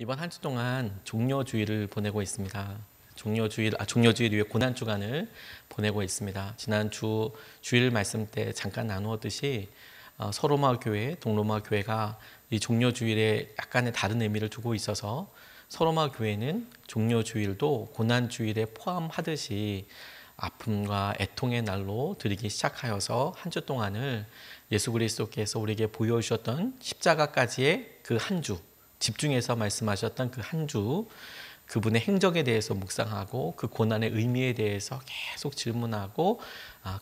이번 한 주 동안 종료주일을 보내고 있습니다. 종료주일 이후에 고난주간을 보내고 있습니다. 지난 주일 말씀 때 잠깐 나누었듯이 서로마 교회, 동로마 교회가 이 종료주일에 약간의 다른 의미를 두고 있어서 서로마 교회는 종료주일도 고난주일에 포함하듯이 아픔과 애통의 날로 드리기 시작하여서 한 주 동안을 예수 그리스도께서 우리에게 보여주셨던 십자가까지의 그 한 주, 집중해서 말씀하셨던 그 한 주, 그분의 행적에 대해서 묵상하고 그 고난의 의미에 대해서 계속 질문하고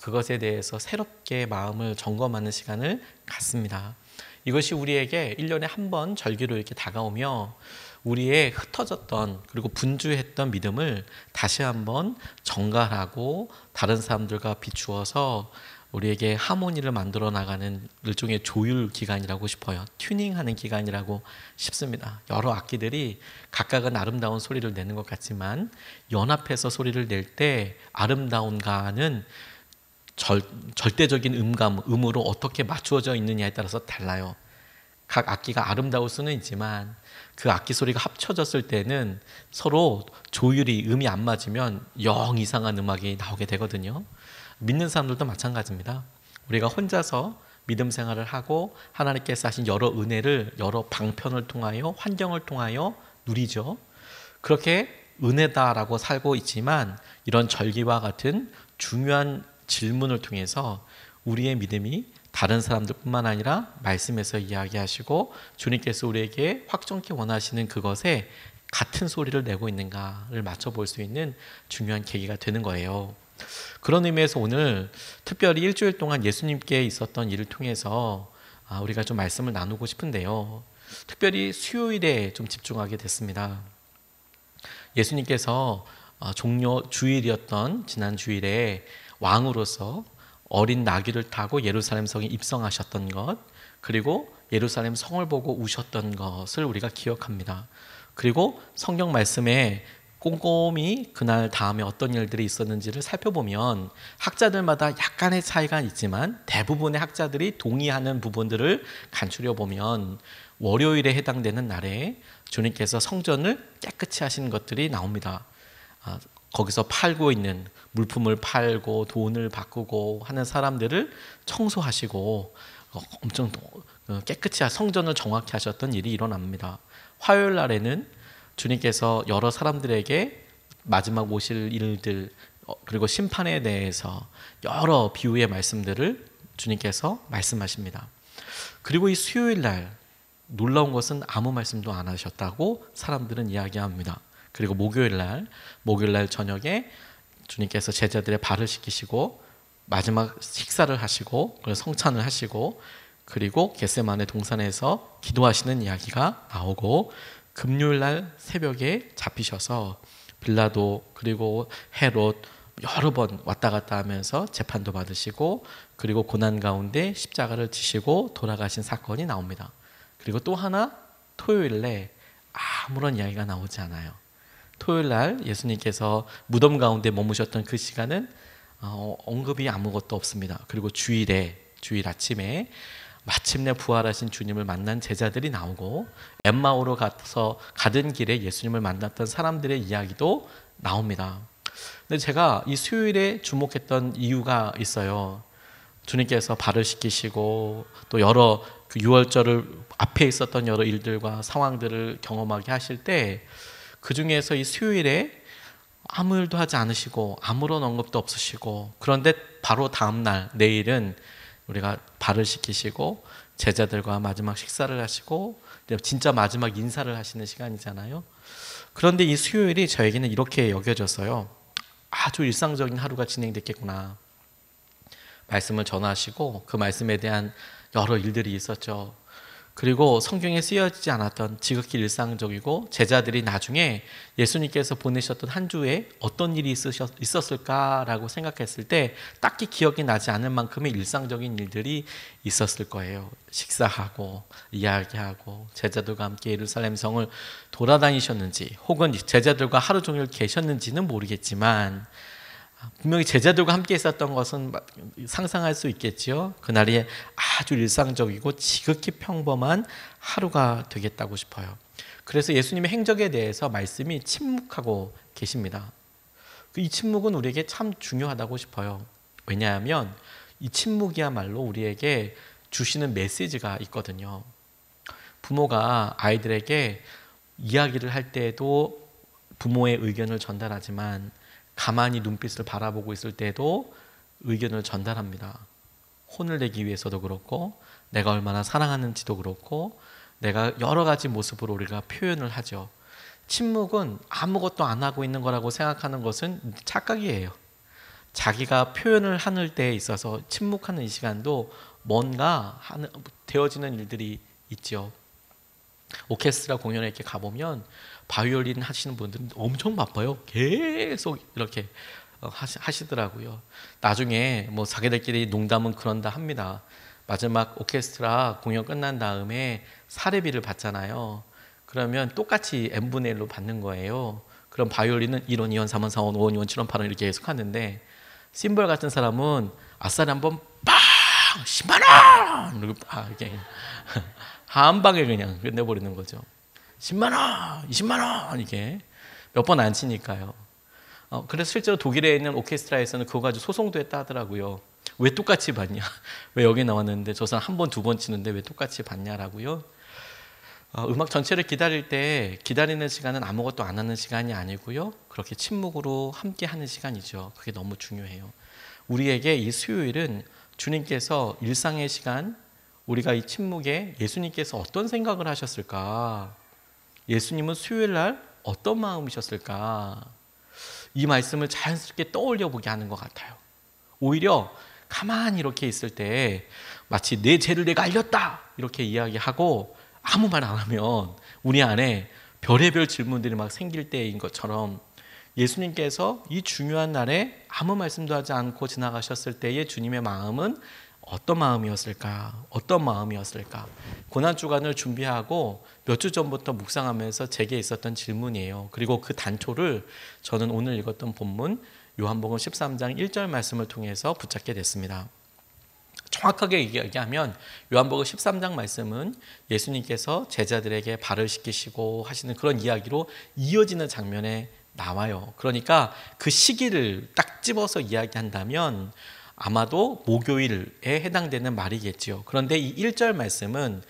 그것에 대해서 새롭게 마음을 점검하는 시간을 갖습니다. 이것이 우리에게 1년에 한 번 절기로 이렇게 다가오며 우리의 흩어졌던 그리고 분주했던 믿음을 다시 한번 정갈하고 다른 사람들과 비추어서 우리에게 하모니를 만들어 나가는 일종의 조율 기간이라고 싶어요. 튜닝하는 기간이라고 싶습니다. 여러 악기들이 각각은 아름다운 소리를 내는 것 같지만 연합해서 소리를 낼 때 아름다운가는 절대적인 음으로 어떻게 맞추어져 있느냐에 따라서 달라요. 각 악기가 아름다울 수는 있지만 그 악기 소리가 합쳐졌을 때는 서로 조율이 음이 안 맞으면 영 이상한 음악이 나오게 되거든요. 믿는 사람들도 마찬가지입니다. 우리가 혼자서 믿음 생활을 하고 하나님께서 하신 여러 은혜를 여러 방편을 통하여 환경을 통하여 누리죠. 그렇게 은혜다라고 살고 있지만 이런 절기와 같은 중요한 질문을 통해서 우리의 믿음이 다른 사람들뿐만 아니라 말씀에서 이야기하시고 주님께서 우리에게 확정케 원하시는 그것에 같은 소리를 내고 있는가를 맞춰볼 수 있는 중요한 계기가 되는 거예요. 그런 의미에서 오늘 특별히 일주일 동안 예수님께 있었던 일을 통해서 우리가 좀 말씀을 나누고 싶은데요. 특별히 수요일에 좀 집중하게 됐습니다. 예수님께서 종료 주일이었던 지난 주일에 왕으로서 어린 나귀를 타고 예루살렘 성에 입성하셨던 것, 그리고 예루살렘 성을 보고 우셨던 것을 우리가 기억합니다. 그리고 성경 말씀에 꼼꼼히 그날 다음에 어떤 일들이 있었는지를 살펴보면 학자들마다 약간의 차이가 있지만 대부분의 학자들이 동의하는 부분들을 간추려 보면 월요일에 해당되는 날에 주님께서 성전을 깨끗이 하신 것들이 나옵니다. 거기서 팔고 있는 물품을 팔고 돈을 바꾸고 하는 사람들을 청소하시고 엄청 깨끗이 성전을 정확히 하셨던 일이 일어납니다. 화요일 날에는 주님께서 여러 사람들에게 마지막 오실 일들 그리고 심판에 대해서 여러 비유의 말씀들을 주님께서 말씀하십니다. 그리고 이 수요일 날 놀라운 것은 아무 말씀도 안 하셨다고 사람들은 이야기합니다. 그리고 목요일 날 저녁에 주님께서 제자들의 발을 씻기시고 마지막 식사를 하시고 성찬을 하시고 그리고 겟세마네 동산에서 기도하시는 이야기가 나오고 금요일 날 새벽에 잡히셔서 빌라도 그리고 헤롯 여러 번 왔다 갔다 하면서 재판도 받으시고 그리고 고난 가운데 십자가를 지시고 돌아가신 사건이 나옵니다. 그리고 또 하나 토요일에 아무런 이야기가 나오지 않아요. 토요일 날 예수님께서 무덤 가운데 머무셨던 그 시간은 언급이 아무것도 없습니다. 그리고 주일 아침에 마침내 부활하신 주님을 만난 제자들이 나오고 엠마오로 가서 가던 길에 예수님을 만났던 사람들의 이야기도 나옵니다. 근데 제가 이 수요일에 주목했던 이유가 있어요. 주님께서 발을 씻기시고 또 여러 그 유월절을 앞에 있었던 여러 일들과 상황들을 경험하게 하실 때 그 중에서 이 수요일에 아무 일도 하지 않으시고 아무런 언급도 없으시고 그런데 바로 다음 날 내일은 우리가 발을 씻기시고 제자들과 마지막 식사를 하시고 진짜 마지막 인사를 하시는 시간이잖아요. 그런데 이 수요일이 저에게는 이렇게 여겨졌어요. 아주 일상적인 하루가 진행됐겠구나. 말씀을 전하시고 그 말씀에 대한 여러 일들이 있었죠. 그리고 성경에 쓰여지지 않았던 지극히 일상적이고 제자들이 나중에 예수님께서 보내셨던 한 주에 어떤 일이 있었을까라고 생각했을 때 딱히 기억이 나지 않을 만큼의 일상적인 일들이 있었을 거예요. 식사하고 이야기하고 제자들과 함께 예루살렘 성을 돌아다니셨는지 혹은 제자들과 하루 종일 계셨는지는 모르겠지만 분명히 제자들과 함께 있었던 것은 상상할 수 있겠지요. 그날이 아주 일상적이고 지극히 평범한 하루가 되겠다고 싶어요. 그래서 예수님의 행적에 대해서 말씀이 침묵하고 계십니다. 이 침묵은 우리에게 참 중요하다고 싶어요. 왜냐하면 이 침묵이야말로 우리에게 주시는 메시지가 있거든요. 부모가 아이들에게 이야기를 할 때에도 부모의 의견을 전달하지만 가만히 눈빛을 바라보고 있을 때도 의견을 전달합니다. 혼을 내기 위해서도 그렇고 내가 얼마나 사랑하는지도 그렇고 내가 여러 가지 모습으로 우리가 표현을 하죠. 침묵은 아무것도 안 하고 있는 거라고 생각하는 것은 착각이에요. 자기가 표현을 하는 때에 있어서 침묵하는 이 시간도 뭔가 되어지는 일들이 있죠. 오케스트라 공연에 이렇게 가보면 바이올린 하시는 분들은 엄청 바빠요. 계속 이렇게 하시더라고요. 나중에 뭐 자기들끼리 농담은 그런다 합니다. 마지막 오케스트라 공연 끝난 다음에 사례비를 받잖아요. 그러면 똑같이 n분의 1로 받는 거예요. 그럼 바이올린은 1원, 2원, 3원, 4원, 5원, 6원, 7원, 8원 이렇게 계속 하는데 심벌 같은 사람은 아싸리 한번 빵! 10만 원! 이렇게 한 방에 그냥 끝내버리는 거죠. 10만 원, 20만 원 이게 몇 번 안 치니까요. 그래서 실제로 독일에 있는 오케스트라에서는 그거 가지고 소송도 했다 하더라고요. 왜 똑같이 받냐? 왜 여기 나왔는데 저 사람 한 번, 두 번 치는데 왜 똑같이 받냐라고요. 음악 전체를 기다릴 때 기다리는 시간은 아무것도 안 하는 시간이 아니고요. 그렇게 침묵으로 함께 하는 시간이죠. 그게 너무 중요해요. 우리에게 이 수요일은 주님께서 일상의 시간, 우리가 이 침묵에 예수님께서 어떤 생각을 하셨을까? 예수님은 수요일 날 어떤 마음이셨을까? 이 말씀을 자연스럽게 떠올려 보게 하는 것 같아요. 오히려 가만히 이렇게 있을 때 마치 내 죄를 내가 알렸다 이렇게 이야기하고 아무 말 안 하면 우리 안에 별의별 질문들이 막 생길 때인 것처럼 예수님께서 이 중요한 날에 아무 말씀도 하지 않고 지나가셨을 때의 주님의 마음은 어떤 마음이었을까? 어떤 마음이었을까? 고난주간을 준비하고 몇 주 전부터 묵상하면서 제게 있었던 질문이에요. 그리고 그 단초를 저는 오늘 읽었던 본문 요한복음 13장 1절 말씀을 통해서 붙잡게 됐습니다. 정확하게 얘기하면 요한복음 13장 말씀은 예수님께서 제자들에게 발을 씻기시고 하시는 그런 이야기로 이어지는 장면에 나와요. 그러니까 그 시기를 딱 집어서 이야기한다면 아마도 목요일에 해당되는 말이겠죠. 그런데 이 1절 말씀은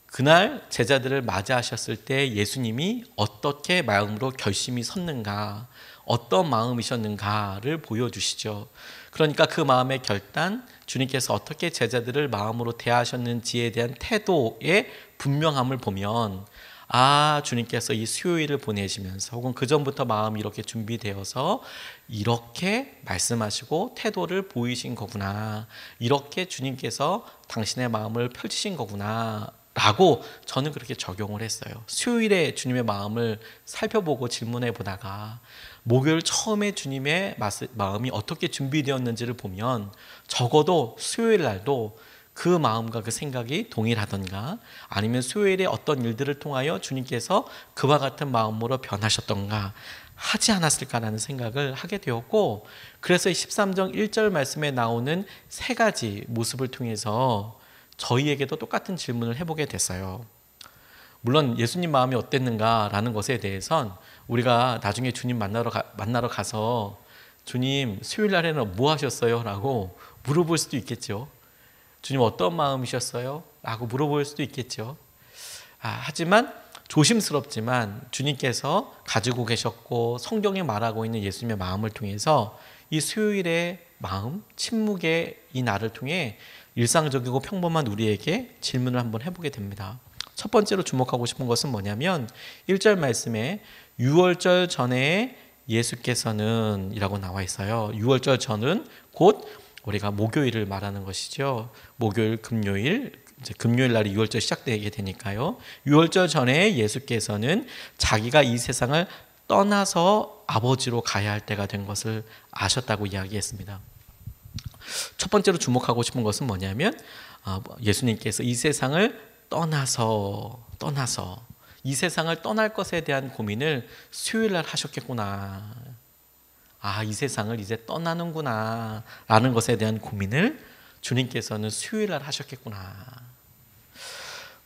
그날 제자들을 맞이하셨을 때 예수님이 어떻게 마음으로 결심이 섰는가, 어떤 마음이셨는가를 보여주시죠. 그러니까 그 마음의 결단, 주님께서 어떻게 제자들을 마음으로 대하셨는지에 대한 태도의 분명함을 보면 주님께서 이 수요일을 보내시면서 혹은 그 전부터 마음이 이렇게 준비되어서 이렇게 말씀하시고 태도를 보이신 거구나. 이렇게 주님께서 당신의 마음을 펼치신 거구나. 라고 저는 그렇게 적용을 했어요. 수요일에 주님의 마음을 살펴보고 질문해 보다가 목요일 처음에 주님의 마음이 어떻게 준비되었는지를 보면 적어도 수요일 날도 그 마음과 그 생각이 동일하던가 아니면 수요일에 어떤 일들을 통하여 주님께서 그와 같은 마음으로 변하셨던가 하지 않았을까라는 생각을 하게 되었고, 그래서 13장 1절 말씀에 나오는 세 가지 모습을 통해서 저희에게도 똑같은 질문을 해보게 됐어요. 물론 예수님 마음이 어땠는가라는 것에 대해선 우리가 나중에 주님 만나러 가서 주님 수요일 날에는 뭐 하셨어요? 라고 물어볼 수도 있겠죠. 주님 어떤 마음이셨어요? 라고 물어볼 수도 있겠죠. 하지만 조심스럽지만 주님께서 가지고 계셨고 성경에 말하고 있는 예수님의 마음을 통해서 이 수요일의 마음, 침묵의 이 날을 통해 일상적이고 평범한 우리에게 질문을 한번 해보게 됩니다. 첫 번째로 주목하고 싶은 것은 뭐냐면 1절 말씀에 6월절 전에 예수께서는 이라고 나와 있어요. 6월절 전은 곧 우리가 목요일을 말하는 것이죠. 목요일, 금요일, 이제 금요일 날이 6월절 시작되게 되니까요. 6월절 전에 예수께서는 자기가 이 세상을 떠나서 아버지로 가야 할 때가 된 것을 아셨다고 이야기했습니다. 첫 번째로 주목하고 싶은 것은 뭐냐면 예수님께서 이 세상을 떠나서 이 세상을 떠날 것에 대한 고민을 수요일 날 하셨겠구나. 이 세상을 이제 떠나는구나 라는 것에 대한 고민을 주님께서는 수요일 날 하셨겠구나.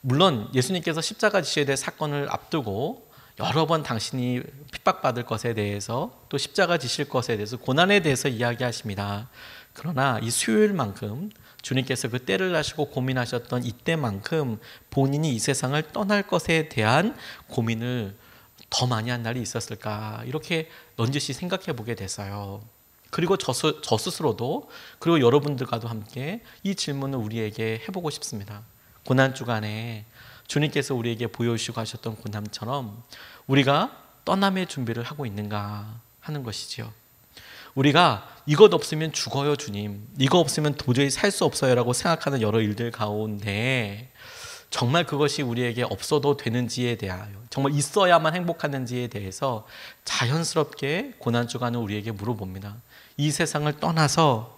물론 예수님께서 십자가 지셔야 될 사건을 앞두고 여러 번 당신이 핍박받을 것에 대해서 또 십자가 지실 것에 대해서 고난에 대해서 이야기하십니다. 그러나 이 수요일만큼 주님께서 그 때를 아시고 고민하셨던 이때만큼 본인이 이 세상을 떠날 것에 대한 고민을 더 많이 한 날이 있었을까, 이렇게 넌지시 생각해 보게 됐어요. 그리고 저 스스로도, 그리고 여러분들과도 함께 이 질문을 우리에게 해보고 싶습니다. 고난 주간에 주님께서 우리에게 보여주시고 하셨던 고난처럼 우리가 떠남의 준비를 하고 있는가 하는 것이지요. 우리가 이것 없으면 죽어요 주님, 이거 없으면 도저히 살 수 없어요 라고 생각하는 여러 일들 가운데 정말 그것이 우리에게 없어도 되는지에 대하여, 정말 있어야만 행복하는지에 대해서 자연스럽게 고난주간은 우리에게 물어봅니다. 이 세상을 떠나서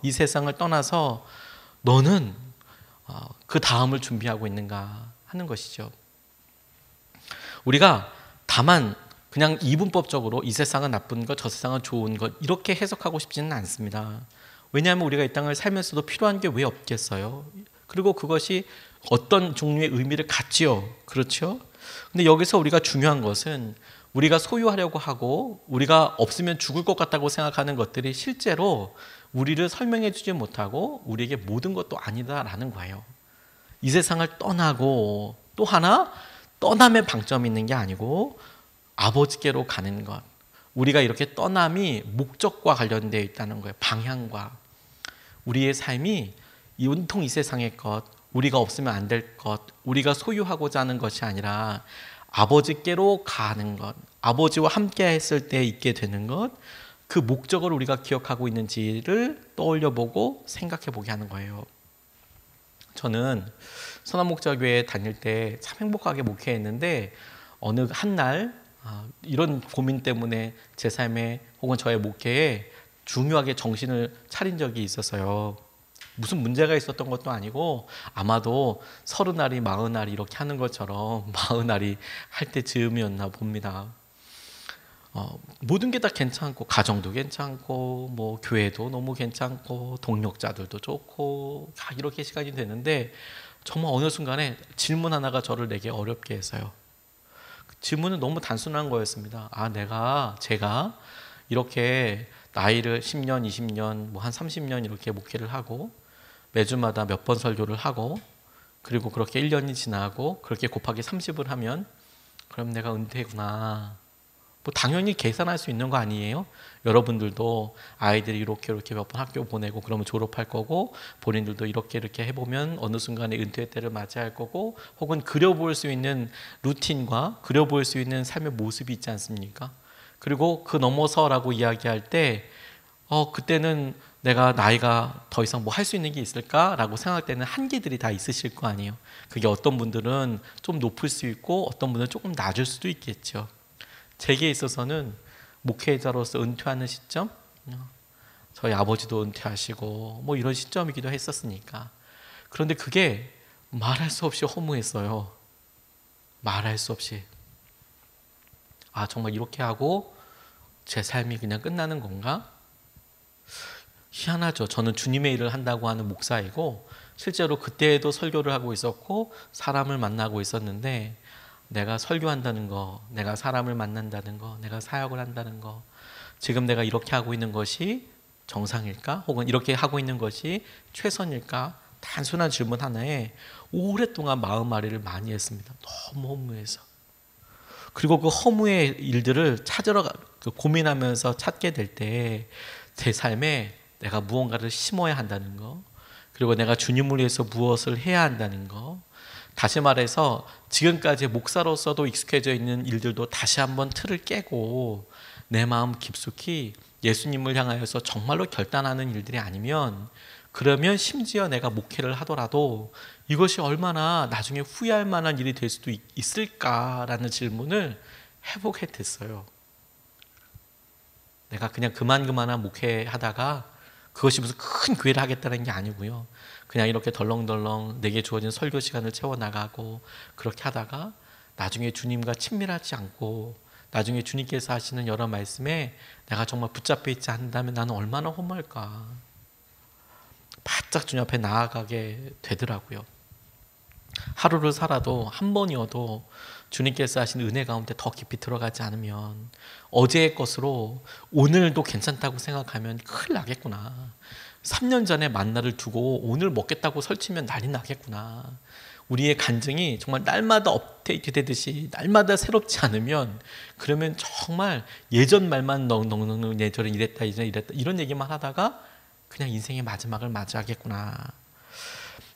너는 그 다음을 준비하고 있는가 하는 것이죠. 우리가 다만 그냥 이분법적으로 이 세상은 나쁜 것, 저 세상은 좋은 것 이렇게 해석하고 싶지는 않습니다. 왜냐하면 우리가 이 땅을 살면서도 필요한 게 왜 없겠어요? 그리고 그것이 어떤 종류의 의미를 갖지요. 그렇죠? 근데 여기서 우리가 중요한 것은 우리가 소유하려고 하고 우리가 없으면 죽을 것 같다고 생각하는 것들이 실제로 우리를 설명해 주지 못하고 우리에게 모든 것도 아니다라는 거예요. 이 세상을 떠나고 또 하나 떠남의 방점이 있는 게 아니고 아버지께로 가는 것, 우리가 이렇게 떠남이 목적과 관련되어 있다는 거예요. 방향과. 우리의 삶이 온통 이 세상의 것, 우리가 없으면 안 될 것, 우리가 소유하고자 하는 것이 아니라 아버지께로 가는 것, 아버지와 함께 했을 때 있게 되는 것, 그 목적을 우리가 기억하고 있는지를 떠올려보고 생각해보게 하는 거예요. 저는 선한목자교회 다닐 때 참 행복하게 목회했는데 어느 한날 이런 고민 때문에 제 삶에 혹은 저의 목회에 중요하게 정신을 차린 적이 있었어요. 무슨 문제가 있었던 것도 아니고 아마도 30알이 40알이 이렇게 하는 것처럼 40알이 할 때 즈음이었나 봅니다. 모든 게 다 괜찮고 가정도 괜찮고 뭐 교회도 너무 괜찮고 동력자들도 좋고 이렇게 시간이 되는데 정말 어느 순간에 질문 하나가 저를 내게 어렵게 했어요. 질문은 너무 단순한 거였습니다. 제가 이렇게 나이를 10년, 20년, 뭐 한 30년 이렇게 목회를 하고 매주마다 몇 번 설교를 하고 그리고 그렇게 1년이 지나고 그렇게 곱하기 30을 하면 그럼 내가 은퇴구나. 뭐 당연히 계산할 수 있는 거 아니에요? 여러분들도 아이들이 이렇게 몇 번 학교 보내고 그러면 졸업할 거고 본인들도 이렇게 해보면 어느 순간에 은퇴 때를 맞이할 거고 혹은 그려볼 수 있는 루틴과 그려볼 수 있는 삶의 모습이 있지 않습니까? 그리고 그 넘어서라고 이야기할 때 그때는 내가 나이가 더 이상 뭐 할 수 있는 게 있을까라고 생각할 때는 한계들이 다 있으실 거 아니에요. 그게 어떤 분들은 좀 높을 수 있고 어떤 분들은 조금 낮을 수도 있겠죠. 제게 있어서는 목회자로서 은퇴하는 시점, 저희 아버지도 은퇴하시고 뭐 이런 시점이기도 했었으니까. 그런데 그게 말할 수 없이 허무했어요. 말할 수 없이. 정말 이렇게 하고 제 삶이 그냥 끝나는 건가? 희한하죠. 저는 주님의 일을 한다고 하는 목사이고 실제로 그때에도 설교를 하고 있었고 사람을 만나고 있었는데 내가 설교한다는 거, 내가 사람을 만난다는 거, 내가 사역을 한다는 거, 지금 내가 이렇게 하고 있는 것이 정상일까? 혹은 이렇게 하고 있는 것이 최선일까? 단순한 질문 하나에 오랫동안 마음앓이를 많이 했습니다. 너무 허무해서. 그리고 그 허무의 일들을 고민하면서 찾게 될 때 제 삶에 내가 무언가를 심어야 한다는 거, 그리고 내가 주님을 위해서 무엇을 해야 한다는 거, 다시 말해서 지금까지 목사로서도 익숙해져 있는 일들도 다시 한번 틀을 깨고 내 마음 깊숙이 예수님을 향하여서 정말로 결단하는 일들이 아니면, 그러면 심지어 내가 목회를 하더라도 이것이 얼마나 나중에 후회할 만한 일이 될 수도 있을까라는 질문을 해보게 됐어요. 내가 그냥 그만한 목회하다가 그것이 무슨 큰 교회를 하겠다는 게 아니고요. 그냥 이렇게 덜렁덜렁 내게 주어진 설교 시간을 채워나가고 그렇게 하다가 나중에 주님과 친밀하지 않고 나중에 주님께서 하시는 여러 말씀에 내가 정말 붙잡혀 있지 않는다면 나는 얼마나 허무할까. 바짝 주님 앞에 나아가게 되더라고요. 하루를 살아도 한 번이어도 주님께서 하신 은혜 가운데 더 깊이 들어가지 않으면 어제의 것으로 오늘도 괜찮다고 생각하면 큰일 나겠구나. 3년 전에 만나를 두고 오늘 먹겠다고 설치면 난리 나겠구나. 우리의 간증이 정말 날마다 업데이트 되듯이 날마다 새롭지 않으면 그러면 정말 예전 말만 넉넉넉 예전에 이랬다 이런 얘기만 하다가 그냥 인생의 마지막을 맞이하겠구나.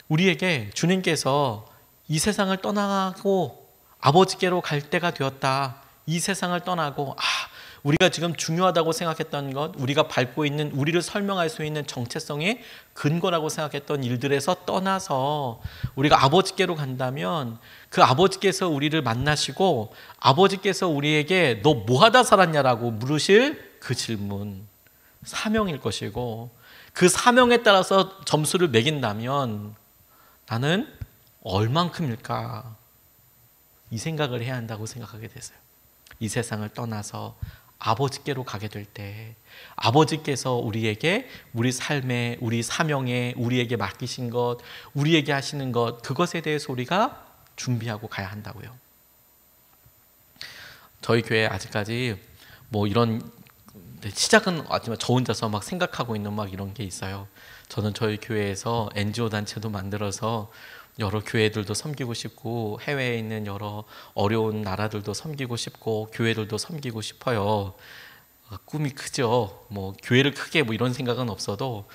우리에게 주님께서 이 세상을 떠나고 아버지께로 갈 때가 되었다. 이 세상을 떠나고 우리가 지금 중요하다고 생각했던 것, 우리가 밟고 있는 우리를 설명할 수 있는 정체성의 근거라고 생각했던 일들에서 떠나서 우리가 아버지께로 간다면 그 아버지께서 우리를 만나시고 아버지께서 우리에게 너 뭐하다 살았냐라고 물으실 그 질문, 사명일 것이고 그 사명에 따라서 점수를 매긴다면 나는 얼만큼일까 이 생각을 해야 한다고 생각하게 됐어요. 이 세상을 떠나서 아버지께로 가게 될 때 아버지께서 우리에게 우리 삶에 우리 사명에 우리에게 맡기신 것 우리에게 하시는 것 그것에 대해서 우리가 준비하고 가야 한다고요. 저희 교회 아직까지 뭐 이런 시작은 하지만 저 혼자서 막 생각하고 있는 막 이런 게 있어요. 저는 저희 교회에서 NGO 단체도 만들어서 여러 교회들도 섬기고 싶고 해외에 있는 여러 어려운 나라들도 섬기고 싶고 교회들도 섬기고 싶어요. 꿈이 크죠. 뭐 교회를 크게 뭐 이런 생각은 없어도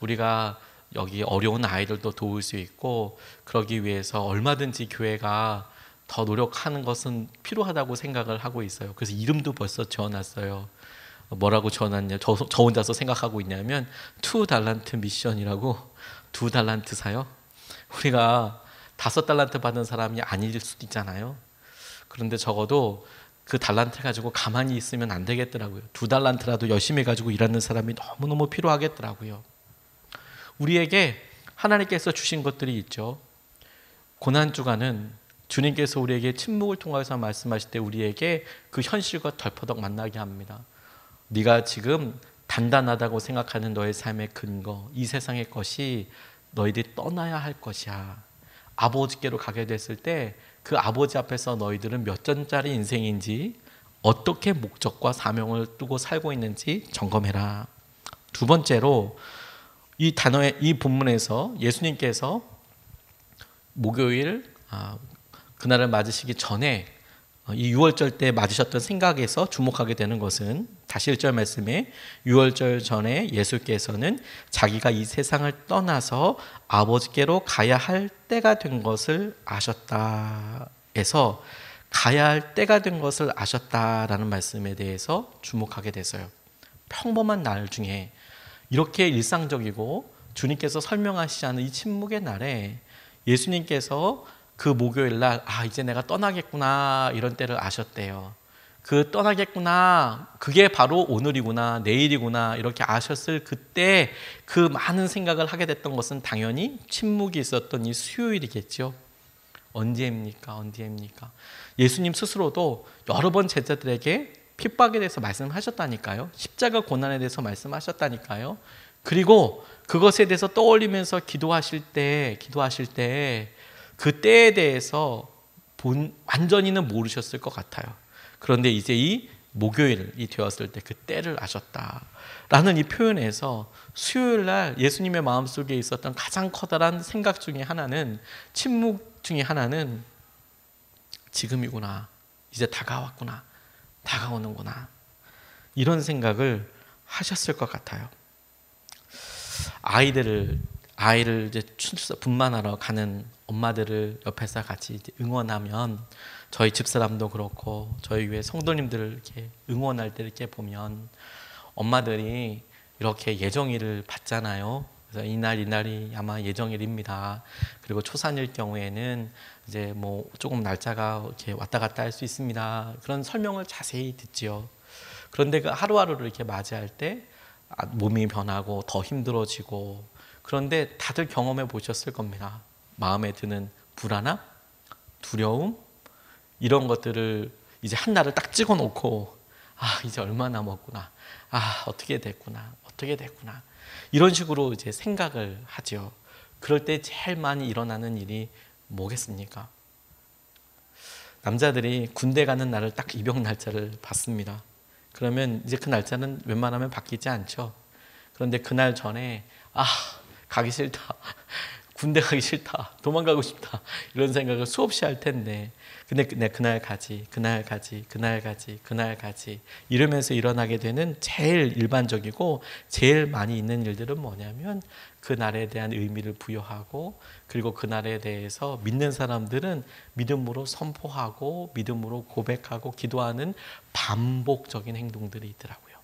우리가 여기 어려운 아이들도 도울 수 있고 그러기 위해서 얼마든지 교회가 더 노력하는 것은 필요하다고 생각을 하고 있어요. 그래서 이름도 벌써 지어놨어요. 뭐라고 지어놨냐? 저 혼자서 생각하고 있냐면 2달란트 미션이라고 2달란트 사요. 우리가 5달란트 받은 사람이 아닐 수도 있잖아요. 그런데 적어도 그 달란트 가지고 가만히 있으면 안 되겠더라고요. 2달란트라도 열심히 가지고 일하는 사람이 너무너무 필요하겠더라고요. 우리에게 하나님께서 주신 것들이 있죠. 고난주간은 주님께서 우리에게 침묵을 통해서 말씀하실 때 우리에게 그 현실과 덜퍼덕 만나게 합니다. 네가 지금 단단하다고 생각하는 너의 삶의 근거, 이 세상의 것이 너희들이 떠나야 할 것이야. 아버지께로 가게 됐을 때 그 아버지 앞에서 너희들은 몇 전짜리 인생인지 어떻게 목적과 사명을 두고 살고 있는지 점검해라. 두 번째로 이 단어의 이 본문에서 예수님께서 목요일 그날을 맞으시기 전에 이 유월절 때 맞으셨던 생각에서 주목하게 되는 것은 다시 1절 말씀에 유월절 전에 예수께서는 자기가 이 세상을 떠나서 아버지께로 가야 할 때가 된 것을 아셨다 에서 가야 할 때가 된 것을 아셨다라는 말씀에 대해서 주목하게 됐어요. 평범한 날 중에 이렇게 일상적이고 주님께서 설명하시지 않은 이 침묵의 날에 예수님께서 그 목요일 날 이제 내가 떠나겠구나 이런 때를 아셨대요. 그 떠나겠구나 그게 바로 오늘이구나 내일이구나 이렇게 아셨을 그때 그 많은 생각을 하게 됐던 것은 당연히 침묵이 있었던 이 수요일이겠죠. 언제입니까? 예수님 스스로도 여러 번 제자들에게 핍박에 대해서 말씀하셨다니까요. 십자가 고난에 대해서 말씀하셨다니까요. 그리고 그것에 대해서 떠올리면서 기도하실 때 그 때에 대해서 완전히는 모르셨을 것 같아요. 그런데 이제 이 목요일이 되었을 때 그 때를 아셨다라는 이 표현에서 수요일 날 예수님의 마음속에 있었던 가장 커다란 생각 중에 하나는 침묵 중에 하나는 지금이구나. 이제 다가왔구나. 다가오는구나. 이런 생각을 하셨을 것 같아요. 아이를 이제 분만하러 가는 엄마들을 옆에서 같이 이제 응원하면 저희 집사람도 그렇고 저희 교회 성도님들을 이렇게 응원할 때 이렇게 보면 엄마들이 이렇게 예정일을 받잖아요. 그래서 이날이 아마 예정일입니다. 그리고 초산일 경우에는 이제 뭐 조금 날짜가 이렇게 왔다 갔다 할 수 있습니다. 그런 설명을 자세히 듣지요. 그런데 그 하루하루를 이렇게 맞이할 때 몸이 변하고 더 힘들어지고 그런데 다들 경험해 보셨을 겁니다. 마음에 드는 불안함, 두려움 이런 것들을 이제 한 날을 딱 찍어 놓고 이제 얼마 남았구나. 어떻게 됐구나. 이런 식으로 이제 생각을 하죠. 그럴 때 제일 많이 일어나는 일이 뭐겠습니까? 남자들이 군대 가는 날을 딱 입영 날짜를 받습니다. 그러면 이제 그 날짜는 웬만하면 바뀌지 않죠. 그런데 그날 전에 가기 싫다. 군대 가기 싫다. 도망가고 싶다. 이런 생각을 수없이 할 텐데 근데 그날 가지 이러면서 일어나게 되는 제일 일반적이고 제일 많이 있는 일들은 뭐냐면 그날에 대한 의미를 부여하고 그리고 그날에 대해서 믿는 사람들은 믿음으로 선포하고 믿음으로 고백하고 기도하는 반복적인 행동들이 있더라고요.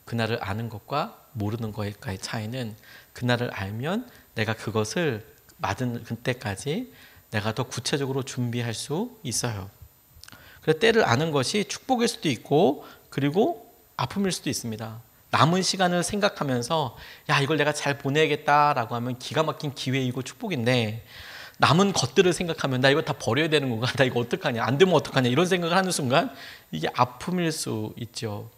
그날을 아는 것과 모르는 것과의 차이는 그날을 알면 내가 그것을 맞은 그때까지 내가 더 구체적으로 준비할 수 있어요. 그래서 때를 아는 것이 축복일 수도 있고 그리고 아픔일 수도 있습니다. 남은 시간을 생각하면서 이걸 내가 잘 보내야겠다라고 하면 기가 막힌 기회이고 축복인데 남은 것들을 생각하면 나 이거 다 버려야 되는 건가? 나 이거 어떡하냐? 안 되면 어떡하냐? 이런 생각을 하는 순간 이게 아픔일 수 있죠.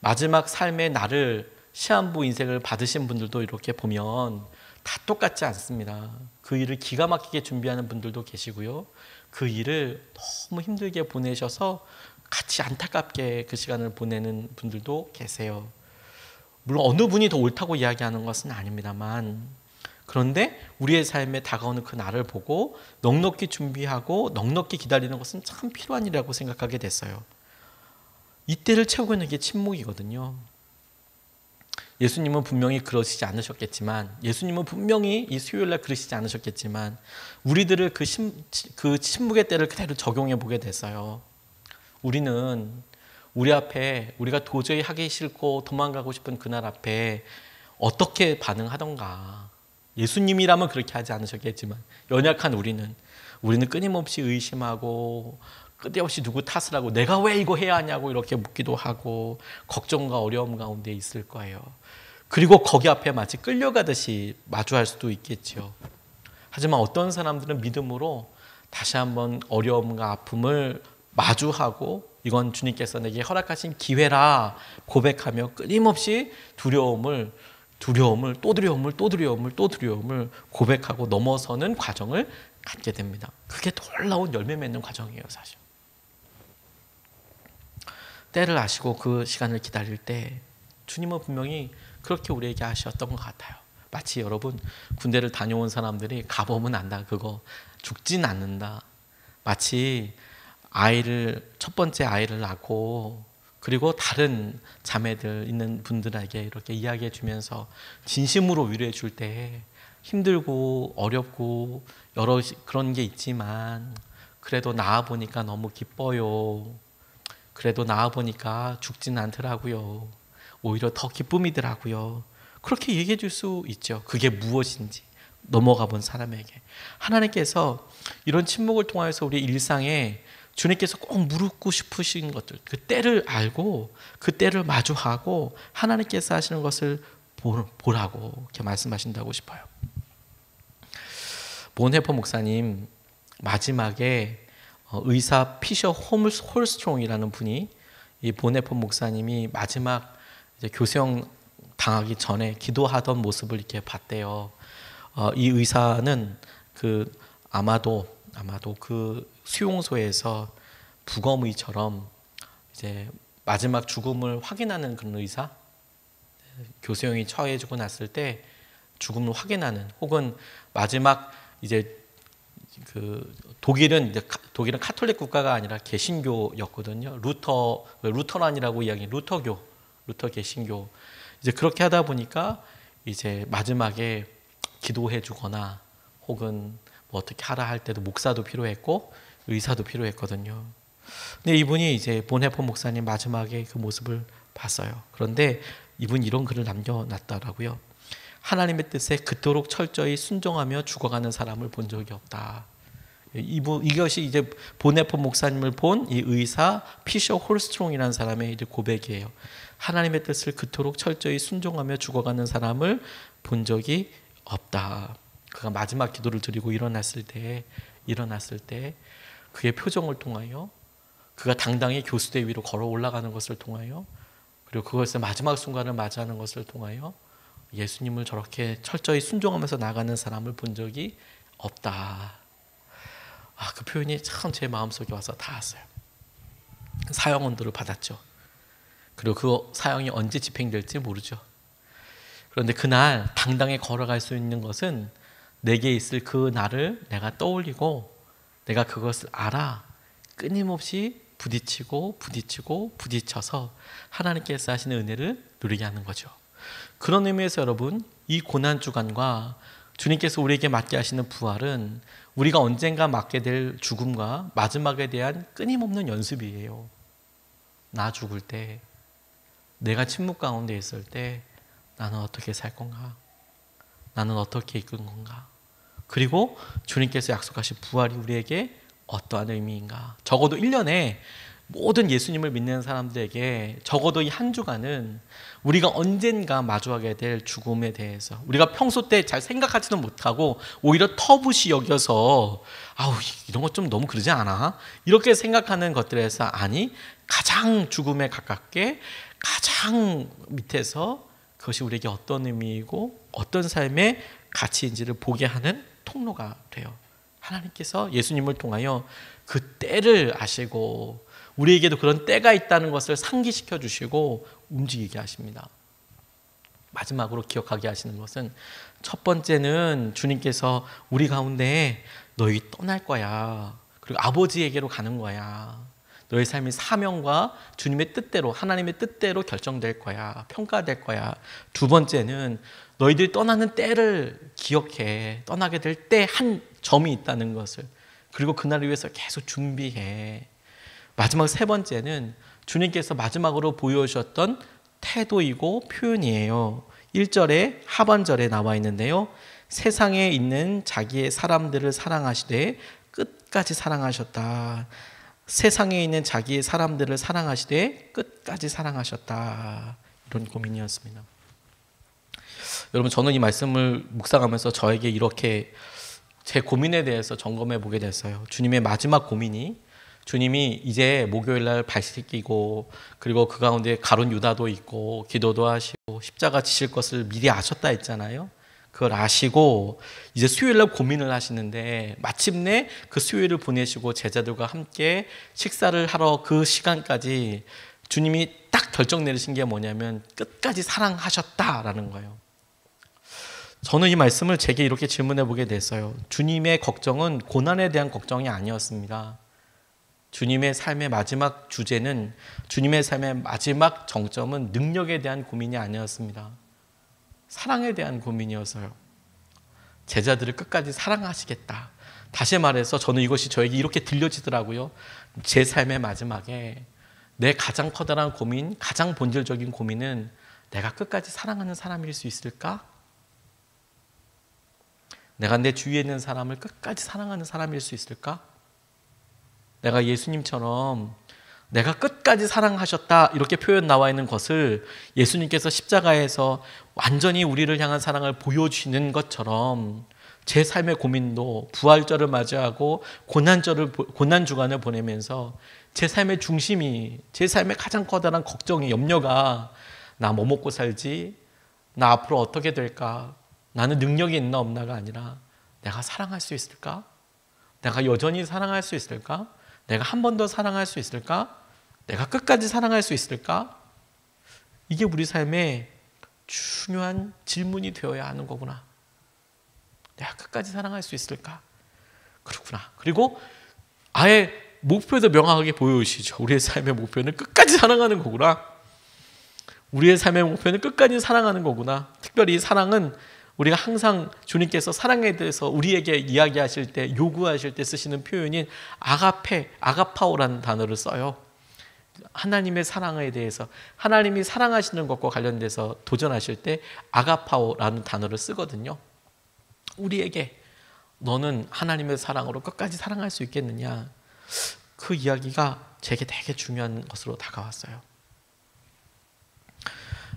마지막 삶의 날을 시한부 인생을 받으신 분들도 이렇게 보면 다 똑같지 않습니다. 그 일을 기가 막히게 준비하는 분들도 계시고요. 그 일을 너무 힘들게 보내셔서 같이 안타깝게 그 시간을 보내는 분들도 계세요. 물론 어느 분이 더 옳다고 이야기하는 것은 아닙니다만 그런데 우리의 삶에 다가오는 그 날을 보고 넉넉히 준비하고 넉넉히 기다리는 것은 참 필요한 일이라고 생각하게 됐어요. 이때를 채우고 있는 게 침묵이거든요. 예수님은 분명히 그러시지 않으셨겠지만 예수님은 분명히 이 수요일날 그러시지 않으셨겠지만 우리들을 그 침묵의 때를 그대로 적용해 보게 됐어요. 우리는 우리 앞에 우리가 도저히 하기 싫고 도망가고 싶은 그날 앞에 어떻게 반응하던가. 예수님이라면 그렇게 하지 않으셨겠지만 연약한 우리는 끊임없이 의심하고 끝없이 누구 탓을 하고 내가 왜 이거 해야 하냐고 이렇게 묻기도 하고 걱정과 어려움 가운데 있을 거예요. 그리고 거기 앞에 마치 끌려가듯이 마주할 수도 있겠죠. 하지만 어떤 사람들은 믿음으로 다시 한번 어려움과 아픔을 마주하고 이건 주님께서 내게 허락하신 기회라 고백하며 끊임없이 두려움을 고백하고 넘어서는 과정을 갖게 됩니다. 그게 놀라운 열매 맺는 과정이에요, 사실. 때를 아시고 그 시간을 기다릴 때 주님은 분명히 그렇게 우리에게 하셨던 것 같아요. 마치 여러분 군대를 다녀온 사람들이 가보면 안다. 그거 죽진 않는다. 마치 첫 번째 아이를 낳고 그리고 다른 자매들 있는 분들에게 이렇게 이야기해 주면서 진심으로 위로해 줄 때 힘들고 어렵고 여러 그런 게 있지만 그래도 나아보니까 너무 기뻐요. 그래도 나아보니까 죽진 않더라고요. 오히려 더 기쁨이더라고요. 그렇게 얘기해 줄 수 있죠. 그게 무엇인지 넘어가 본 사람에게. 하나님께서 이런 침묵을 통해서 우리 일상에 주님께서 꼭 물고 싶으신 것들, 그 때를 알고 그 때를 마주하고 하나님께서 하시는 것을 보라고 이렇게 말씀하신다고 싶어요. 본해퍼 목사님 마지막에 의사 피셔 홀스트롱이라는 분이 이 본해퍼 목사님이 마지막 이제 교수형 당하기 전에 기도하던 모습을 이렇게 봤대요. 이 의사는 아마도 그 수용소에서 부검의처럼 이제 마지막 죽음을 확인하는 그런 의사, 교수형이 처해지고 났을 때 죽음을 확인하는, 혹은 마지막 이제 독일은 카톨릭 국가가 아니라 개신교였거든요. 루터란이라고 루터 개신교. 이제 그렇게 하다 보니까 이제 마지막에 기도해 주거나 혹은 뭐 어떻게 하라 할 때도 목사도 필요했고 의사도 필요했거든요. 근데 이분이 이제 본해퍼 목사님 마지막에 그 모습을 봤어요. 그런데 이분이 이런 글을 남겨놨더라고요. 하나님의 뜻에 그토록 철저히 순종하며 죽어가는 사람을 본 적이 없다. 이것이 이제 본해퍼 목사님을 본 이 의사 피셔 홀스트롱이라는 사람의 이제 고백이에요. 하나님의 뜻을 그토록 철저히 순종하며 죽어가는 사람을 본 적이 없다. 그가 마지막 기도를 드리고 일어났을 때 그의 표정을 통하여, 그가 당당히 교수대 위로 걸어 올라가는 것을 통하여, 그리고 그것의 마지막 순간을 맞이하는 것을 통하여 예수님을 저렇게 철저히 순종하면서 나가는 사람을 본 적이 없다. 그 표현이 참 제 마음속에 와서 닿았어요. 사형 언도를 받았죠. 그리고 그 사형이 언제 집행될지 모르죠. 그런데 그날 당당히 걸어갈 수 있는 것은 내게 있을 그 날을 내가 떠올리고 내가 그것을 알아 끊임없이 부딪혀서 하나님께서 하시는 은혜를 누리게 하는 거죠. 그런 의미에서 여러분, 이 고난주간과 주님께서 우리에게 맡게 하시는 부활은 우리가 언젠가 맞게 될 죽음과 마지막에 대한 끊임없는 연습이에요. 나 죽을 때, 내가 침묵 가운데 있을 때 나는 어떻게 살 건가? 나는 어떻게 이끌 건가? 그리고 주님께서 약속하신 부활이 우리에게 어떠한 의미인가? 적어도 1년에 모든 예수님을 믿는 사람들에게 적어도 이 한 주간은 우리가 언젠가 마주하게 될 죽음에 대해서 우리가 평소 때 잘 생각하지도 못하고 오히려 터부시 여겨서 이런 것 좀 너무 그러지 않아? 이렇게 생각하는 것들에서 아니, 가장 죽음에 가깝게 가장 밑에서 그것이 우리에게 어떤 의미이고 어떤 삶의 가치인지를 보게 하는 통로가 돼요. 하나님께서 예수님을 통하여 그 때를 아시고 우리에게도 그런 때가 있다는 것을 상기시켜 주시고 움직이게 하십니다. 마지막으로 기억하게 하시는 것은 첫 번째는 주님께서 우리 가운데 너희 떠날 거야. 그리고 아버지에게로 가는 거야. 너의 삶이 사명과 주님의 뜻대로, 하나님의 뜻대로 결정될 거야. 평가될 거야. 두 번째는 너희들이 떠나는 때를 기억해. 떠나게 될 때 한 점이 있다는 것을. 그리고 그날을 위해서 계속 준비해. 마지막 세 번째는 주님께서 마지막으로 보여주셨던 태도이고 표현이에요. 1절에 하반절에 나와 있는데요. 세상에 있는 자기의 사람들을 사랑하시되 끝까지 사랑하셨다. 세상에 있는 자기의 사람들을 사랑하시되 끝까지 사랑하셨다. 이런 고민이었습니다. 여러분, 저는 이 말씀을 묵상하면서 저에게 이렇게 제 고민에 대해서 점검해 보게 됐어요. 주님의 마지막 고민이, 주님이 이제 목요일날 발식이고 그리고 그 가운데 가룟 유다도 있고 기도도 하시고 십자가 지실 것을 미리 아셨다 했잖아요. 그걸 아시고 이제 수요일날 고민을 하시는데 마침내 그 수요일을 보내시고 제자들과 함께 식사를 하러 그 시간까지 주님이 딱 결정 내리신 게 뭐냐면 끝까지 사랑하셨다라는 거예요. 저는 이 말씀을 제게 이렇게 질문해 보게 됐어요. 주님의 걱정은 고난에 대한 걱정이 아니었습니다. 주님의 삶의 마지막 주제는, 주님의 삶의 마지막 정점은 능력에 대한 고민이 아니었습니다. 사랑에 대한 고민이어서요. 제자들을 끝까지 사랑하시겠다. 다시 말해서 저는 이것이 저에게 이렇게 들려지더라고요. 제 삶의 마지막에 내 가장 커다란 고민, 가장 본질적인 고민은 내가 끝까지 사랑하는 사람일 수 있을까? 내가 내 주위에 있는 사람을 끝까지 사랑하는 사람일 수 있을까? 내가 예수님처럼 내가 끝까지 사랑하셨다 이렇게 표현 나와 있는 것을 예수님께서 십자가에서 완전히 우리를 향한 사랑을 보여주시는 것처럼 제 삶의 고민도 부활절을 맞이하고 고난주간을 보내면서 제 삶의 중심이, 제 삶의 가장 커다란 걱정이, 염려가 나 뭐 먹고 살지? 나 앞으로 어떻게 될까? 나는 능력이 있나 없나가 아니라 내가 사랑할 수 있을까? 내가 여전히 사랑할 수 있을까? 내가 한 번 더 사랑할 수 있을까? 내가 끝까지 사랑할 수 있을까? 이게 우리 삶의 중요한 질문이 되어야 하는 거구나. 내가 끝까지 사랑할 수 있을까? 그렇구나. 그리고 아예 목표도 명확하게 보여주시죠. 우리의 삶의 목표는 끝까지 사랑하는 거구나. 우리의 삶의 목표는 끝까지 사랑하는 거구나. 특별히 이 사랑은 우리가 항상 주님께서 사랑에 대해서 우리에게 이야기하실 때, 요구하실 때 쓰시는 표현인 아가파오라는 단어를 써요. 하나님의 사랑에 대해서, 하나님이 사랑하시는 것과 관련돼서 도전하실 때 아가파오라는 단어를 쓰거든요. 우리에게 너는 하나님의 사랑으로 끝까지 사랑할 수 있겠느냐? 그 이야기가 제게 되게 중요한 것으로 다가왔어요.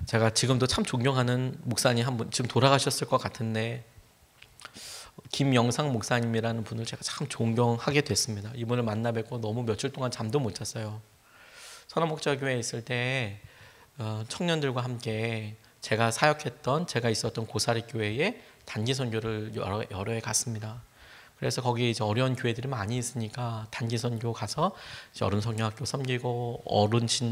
제가 지금도 참 존경하는 목사님 한 분, 지금 돌아가셨을 것 같은데 김영상 목사님이라는 분을 제가 참 존경하게 됐습니다. 이분을 만나 뵙고 너무 며칠 동안 잠도 못 잤어요. 선화목자교회에 있을 때 청년들과 함께 제가 사역했던, 제가 있었던 고사리 교회에 단기 선교를 여러 해 갔습니다. 그래서 거기 이제 어려운 교회들이 많이 있으니까 단기 선교 가서 어른 성경학교 섬기고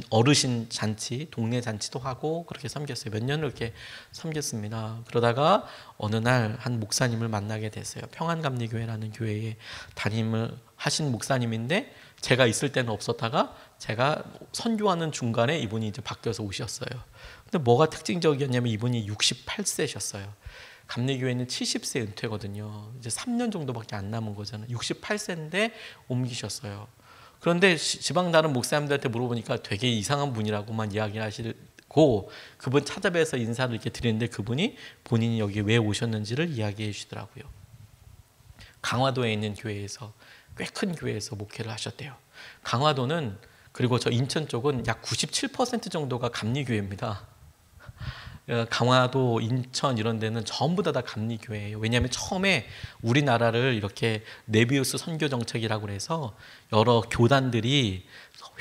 어르신 잔치, 동네 잔치도 하고 그렇게 섬겼어요. 몇 년을 이렇게 섬겼습니다. 그러다가 어느 날 한 목사님을 만나게 됐어요. 평안감리교회라는 교회에 담임을 하신 목사님인데 제가 있을 때는 없었다가 제가 선교하는 중간에 이분이 이제 바뀌어서 오셨어요. 근데 뭐가 특징적이었냐면 이분이 68세셨어요. 감리교회는 70세 은퇴거든요. 이제 3년 정도밖에 안 남은 거잖아요. 68세인데 옮기셨어요. 그런데 지방 다른 목사님들한테 물어보니까 되게 이상한 분이라고만 이야기를 하시고 그분 찾아뵈서 인사를 이렇게 드렸는데 그분이 본인이 여기 왜 오셨는지를 이야기해 주시더라고요. 강화도에 있는 교회에서 꽤 큰 교회에서 목회를 하셨대요. 강화도는 그리고 저 인천 쪽은 약 97% 정도가 감리교회입니다. 강화도, 인천 이런 데는 전부 다 감리교회예요. 왜냐하면 처음에 우리나라를 이렇게 네비우스 선교 정책이라고 해서 여러 교단들이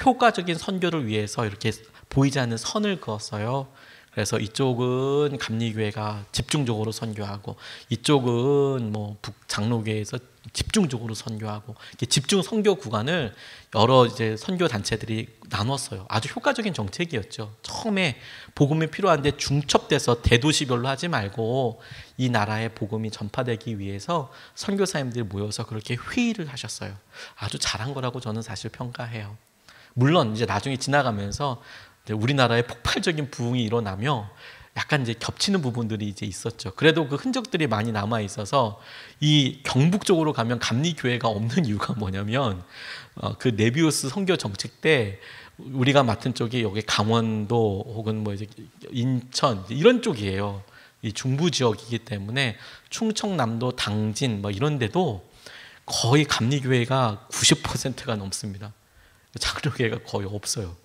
효과적인 선교를 위해서 이렇게 보이지 않는 선을 그었어요. 그래서 이쪽은 감리교회가 집중적으로 선교하고 이쪽은 뭐 북장로교회에서 집중적으로 선교하고 집중 선교 구간을 여러 이제 선교 단체들이 나눴어요. 아주 효과적인 정책이었죠. 처음에 복음이 필요한데 중첩돼서 대도시별로 하지 말고 이 나라의 복음이 전파되기 위해서 선교사님들이 모여서 그렇게 회의를 하셨어요. 아주 잘한 거라고 저는 사실 평가해요. 물론 이제 나중에 지나가면서 우리나라의 폭발적인 부흥이 일어나며 약간 이제 겹치는 부분들이 이제 있었죠. 그래도 그 흔적들이 많이 남아 있어서 이 경북 쪽으로 가면 감리교회가 없는 이유가 뭐냐면 그 네비우스 선교 정책 때 우리가 맡은 쪽이 여기 강원도 혹은 뭐 이제 인천 이런 쪽이에요. 이 중부 지역이기 때문에 충청남도, 당진 뭐 이런 데도 거의 감리교회가 90%가 넘습니다. 장로교회가 거의 없어요.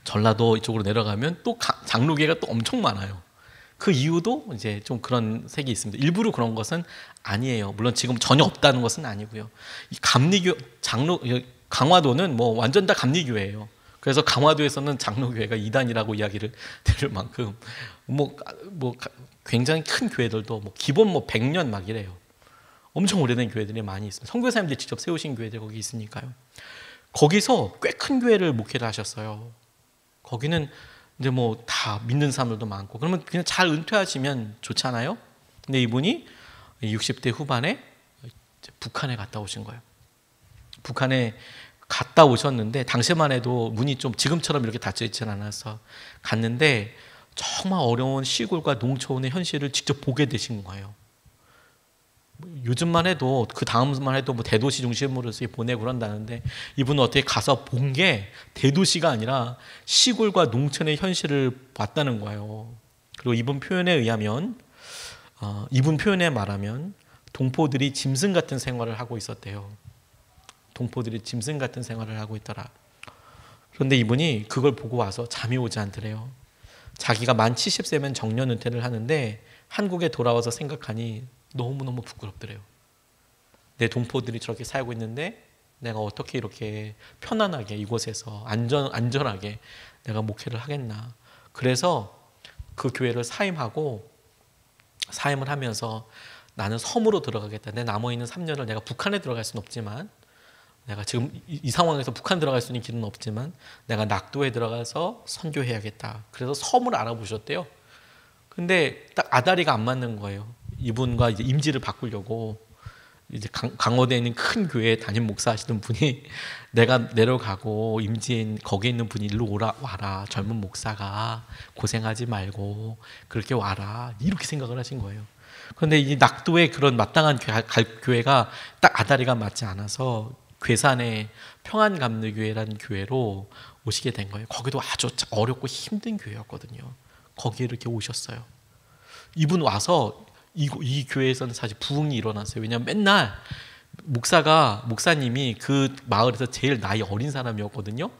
전라도 이쪽으로 내려가면 또 장로교회가 또 엄청 많아요. 그 이유도 이제 좀 그런 색이 있습니다. 일부러 그런 것은 아니에요. 물론 지금 전혀 없다는 것은 아니고요. 이 강화도는 뭐 완전 다 감리교회예요. 그래서 강화도에서는 장로교회가 이단이라고 이야기를 들을 만큼 뭐 굉장히 큰 교회들도 뭐 기본 뭐 100년 막 이래요. 엄청 오래된 교회들이 많이 있습니다. 선교사님들이 직접 세우신 교회들 거기 있으니까요. 거기서 꽤 큰 교회를 목회를 하셨어요. 거기는 이제 뭐 다 믿는 사람들도 많고 그러면 그냥 잘 은퇴하시면 좋잖아요. 근데 이분이 60대 후반에 북한에 갔다 오신 거예요. 북한에 갔다 오셨는데 당시만 해도 문이 좀 지금처럼 이렇게 닫혀 있지는 않아서 갔는데 정말 어려운 시골과 농촌의 현실을 직접 보게 되신 거예요. 요즘만 해도 그 다음만 해도 뭐 대도시 중심으로 보내고 그런다는데 이분은 어떻게 가서 본 게 대도시가 아니라 시골과 농촌의 현실을 봤다는 거예요. 그리고 이분 표현에 의하면 이분 표현에 말하면 동포들이 짐승 같은 생활을 하고 있었대요. 동포들이 짐승 같은 생활을 하고 있더라. 그런데 이분이 그걸 보고 와서 잠이 오지 않더래요. 자기가 만 70세면 정년 은퇴를 하는데 한국에 돌아와서 생각하니 너무너무 부끄럽더래요. 내 동포들이 저렇게 살고 있는데 내가 어떻게 이렇게 편안하게 이곳에서 안전하게 내가 목회를 하겠나. 그래서 그 교회를 사임을 하면서 나는 섬으로 들어가겠다. 내 남아있는 3년을 내가 북한에 들어갈 수는 없지만 내가 지금 이 상황에서 북한 들어갈 수 있는 길은 없지만 내가 낙도에 들어가서 선교해야겠다. 그래서 섬을 알아보셨대요. 근데 딱 아다리가 안 맞는 거예요. 이분과 이제 임지를 바꾸려고 이제 강원도에 있는 큰 교회 담임 목사 하시던 분이 내가 내려가고 임지에 거기에 있는 분이 일로 와라. 젊은 목사가 고생하지 말고 그렇게 와라. 이렇게 생각을 하신 거예요. 그런데 이 낙도에 그런 마땅한 교회가 딱 아다리가 맞지 않아서 괴산의 평안감리교회라는 교회로 오시게 된 거예요. 거기도 아주 어렵고 힘든 교회였거든요. 거기에 이렇게 오셨어요. 이분 와서 이 교회에서는 사실 부흥이 일어났어요. 왜냐하면 맨날 목사님이 그 마을에서 제일 나이 어린 사람이었거든요.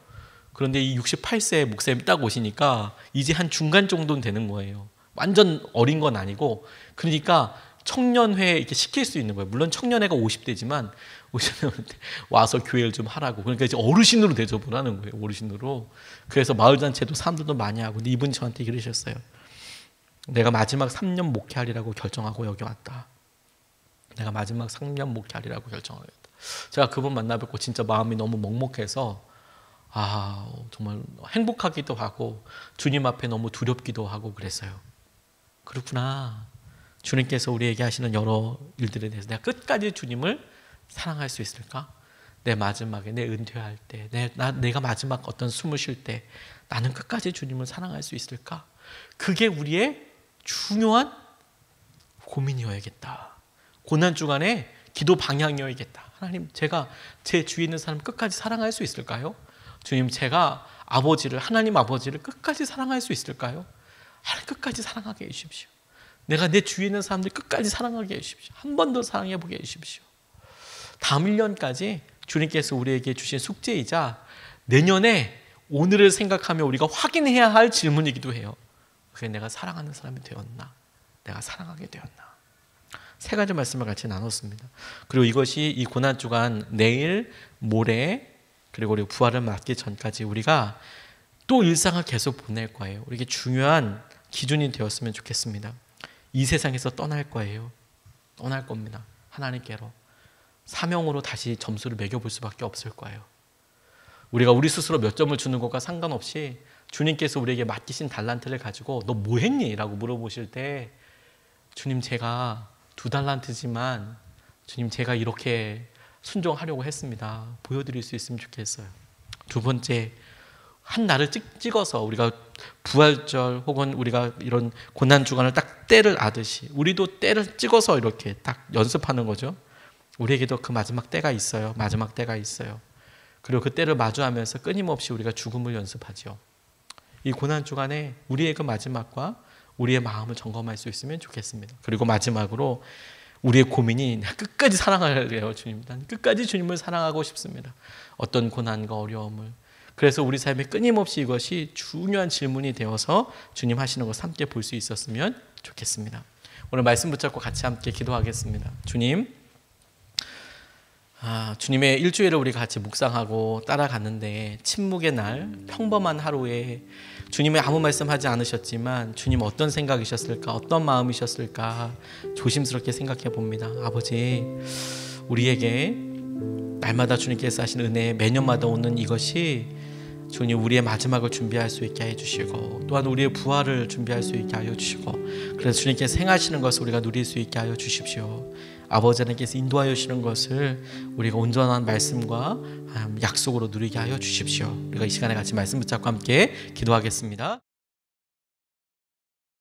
그런데 이 68세 목사님이 딱 오시니까 이제 한 중간 정도는 되는 거예요. 완전 어린 건 아니고 그러니까 청년회 이렇게 시킬 수 있는 거예요. 물론 청년회가 50대지만 50대 와서 교회를 좀 하라고. 그러니까 이제 어르신으로 대접을 하는 거예요. 어르신으로. 그래서 마을잔치도 사람들도 많이 하고. 근데 이분이 저한테 그러셨어요. 내가 마지막 3년 목회하리라고 결정하고 여기 왔다. 내가 마지막 3년 목회하리라고 결정하고 왔다. 제가 그분 만나 뵙고 진짜 마음이 너무 먹먹해서 정말 행복하기도 하고 주님 앞에 너무 두렵기도 하고 그랬어요. 그렇구나. 주님께서 우리에게 하시는 여러 일들에 대해서 내가 끝까지 주님을 사랑할 수 있을까? 내 마지막에 내 은퇴할 때 내가 마지막 어떤 숨을 쉴 때 나는 끝까지 주님을 사랑할 수 있을까? 그게 우리의 중요한 고민이어야겠다. 고난주간에 기도 방향이어야겠다. 하나님, 제가 제 주위에 있는 사람 끝까지 사랑할 수 있을까요? 주님, 제가 하나님 아버지를 끝까지 사랑할 수 있을까요? 하나님, 끝까지 사랑하게 해주십시오. 내가 내 주위에 있는 사람들 끝까지 사랑하게 해주십시오. 한 번 더 사랑해보게 해주십시오. 다음 1년까지 주님께서 우리에게 주신 숙제이자 내년에 오늘을 생각하며 우리가 확인해야 할 질문이기도 해요. 그게 내가 사랑하는 사람이 되었나? 내가 사랑하게 되었나? 3가지 말씀을 같이 나눴습니다. 그리고 이것이 이 고난주간 내일, 모레, 그리고 우리 부활을 맞기 전까지 우리가 또 일상을 계속 보낼 거예요. 우리에게 중요한 기준이 되었으면 좋겠습니다. 이 세상에서 떠날 거예요. 떠날 겁니다. 하나님께로. 사명으로 다시 점수를 매겨볼 수밖에 없을 거예요. 우리가 우리 스스로 몇 점을 주는 것과 상관없이 주님께서 우리에게 맡기신 달란트를 가지고 너 뭐 했니? 라고 물어보실 때 주님, 제가 2달란트지만 주님, 제가 이렇게 순종하려고 했습니다. 보여드릴 수 있으면 좋겠어요. 2번째, 한 날을 찍어서 우리가 부활절 혹은 우리가 이런 고난주간을 딱 때를 아듯이 우리도 때를 찍어서 이렇게 딱 연습하는 거죠. 우리에게도 그 마지막 때가 있어요. 마지막 때가 있어요. 그리고 그 때를 마주하면서 끊임없이 우리가 죽음을 연습하죠. 이 고난주간에 우리의 그 마지막과 우리의 마음을 점검할 수 있으면 좋겠습니다. 그리고 마지막으로 우리의 고민이 끝까지 사랑하래요. 주님, 난 끝까지 주님을 사랑하고 싶습니다. 어떤 고난과 어려움을. 그래서 우리 삶에 끊임없이 이것이 중요한 질문이 되어서 주님 하시는 것을 함께 볼 수 있었으면 좋겠습니다. 오늘 말씀 붙잡고 같이 함께 기도하겠습니다. 주님, 주님의 일주일을 우리 같이 묵상하고 따라갔는데 침묵의 날, 평범한 하루에 주님이 아무 말씀하지 않으셨지만 주님 어떤 생각이셨을까, 어떤 마음이셨을까 조심스럽게 생각해 봅니다. 아버지, 우리에게 날마다 주님께서 하신 은혜, 매년마다 오는 이것이 주님 우리의 마지막을 준비할 수 있게 해주시고 또한 우리의 부활을 준비할 수 있게 하여 주시고 그래서 주님께서 행하시는 것을 우리가 누릴 수 있게 하여 주십시오. 아버지 하나님께서 인도하여 주시는 것을 우리가 온전한 말씀과 약속으로 누리게 하여 주십시오. 우리가 이 시간에 같이 말씀 붙잡고 함께 기도하겠습니다.